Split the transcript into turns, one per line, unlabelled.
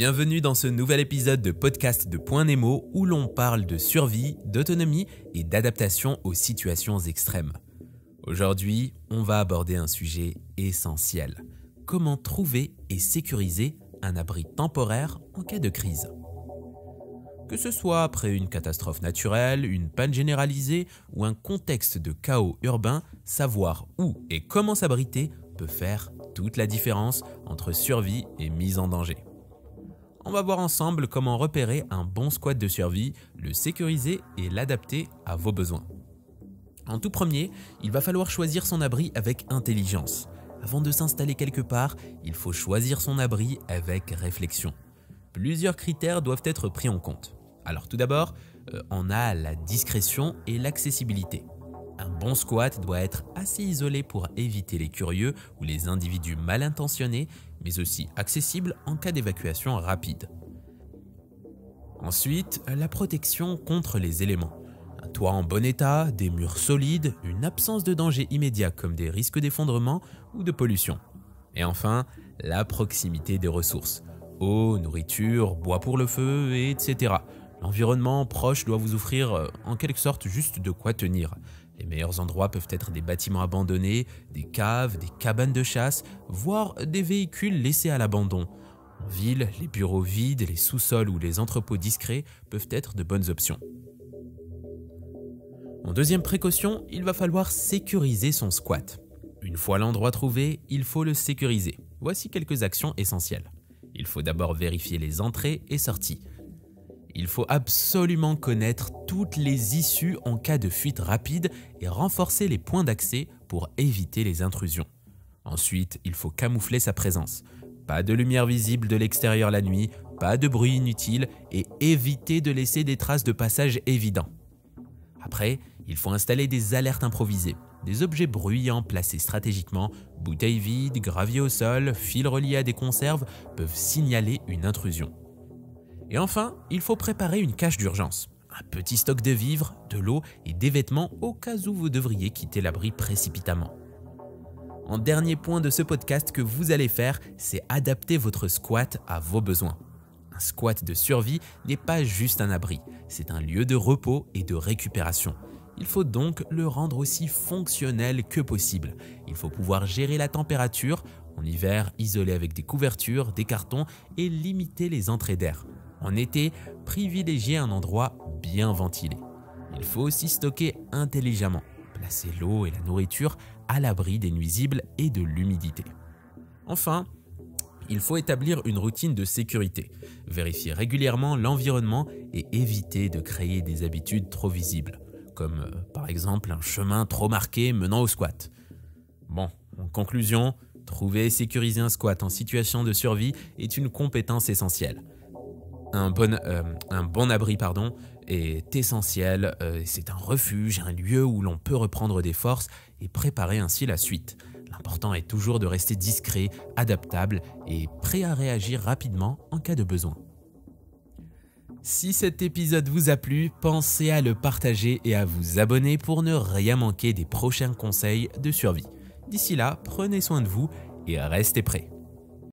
Bienvenue dans ce nouvel épisode de podcast de Point Nemo où l'on parle de survie, d'autonomie et d'adaptation aux situations extrêmes. Aujourd'hui, on va aborder un sujet essentiel. Comment trouver et sécuriser un abri temporaire en cas de crise. Que ce soit après une catastrophe naturelle, une panne généralisée ou un contexte de chaos urbain, savoir où et comment s'abriter peut faire toute la différence entre survie et mise en danger. On va voir ensemble comment repérer un bon squat de survie, le sécuriser et l'adapter à vos besoins. En tout premier, il va falloir choisir son abri avec intelligence. Avant de s'installer quelque part, il faut choisir son abri avec réflexion. Plusieurs critères doivent être pris en compte. Alors tout d'abord, on a la discrétion et l'accessibilité. Un bon squat doit être assez isolé pour éviter les curieux ou les individus mal intentionnés, mais aussi accessible en cas d'évacuation rapide. Ensuite, la protection contre les éléments. Un toit en bon état, des murs solides, une absence de danger immédiat comme des risques d'effondrement ou de pollution. Et enfin, la proximité des ressources. Eau, nourriture, bois pour le feu, etc. L'environnement proche doit vous offrir en quelque sorte juste de quoi tenir. Les meilleurs endroits peuvent être des bâtiments abandonnés, des caves, des cabanes de chasse, voire des véhicules laissés à l'abandon. En ville, les bureaux vides, les sous-sols ou les entrepôts discrets peuvent être de bonnes options. En deuxième précaution, il va falloir sécuriser son squat. Une fois l'endroit trouvé, il faut le sécuriser. Voici quelques actions essentielles. Il faut d'abord vérifier les entrées et sorties. Il faut absolument connaître toutes les issues en cas de fuite rapide et renforcer les points d'accès pour éviter les intrusions. Ensuite, il faut camoufler sa présence. Pas de lumière visible de l'extérieur la nuit, pas de bruit inutile et éviter de laisser des traces de passage évidents. Après, il faut installer des alertes improvisées. Des objets bruyants placés stratégiquement, bouteilles vides, graviers au sol, fils reliés à des conserves peuvent signaler une intrusion. Et enfin, il faut préparer une cache d'urgence. Un petit stock de vivres, de l'eau et des vêtements au cas où vous devriez quitter l'abri précipitamment. En dernier point de ce podcast que vous allez faire, c'est adapter votre squat à vos besoins. Un squat de survie n'est pas juste un abri, c'est un lieu de repos et de récupération. Il faut donc le rendre aussi fonctionnel que possible. Il faut pouvoir gérer la température, en hiver isoler avec des couvertures, des cartons et limiter les entrées d'air. En été, privilégiez un endroit bien ventilé. Il faut aussi stocker intelligemment, placer l'eau et la nourriture à l'abri des nuisibles et de l'humidité. Enfin, il faut établir une routine de sécurité, vérifier régulièrement l'environnement et éviter de créer des habitudes trop visibles, comme par exemple un chemin trop marqué menant au squat. Bon, en conclusion, trouver et sécuriser un squat en situation de survie est une compétence essentielle. Un bon abri est essentiel, c'est un refuge, un lieu où l'on peut reprendre des forces et préparer ainsi la suite. L'important est toujours de rester discret, adaptable et prêt à réagir rapidement en cas de besoin. Si cet épisode vous a plu, pensez à le partager et à vous abonner pour ne rien manquer des prochains conseils de survie. D'ici là, prenez soin de vous et restez prêts.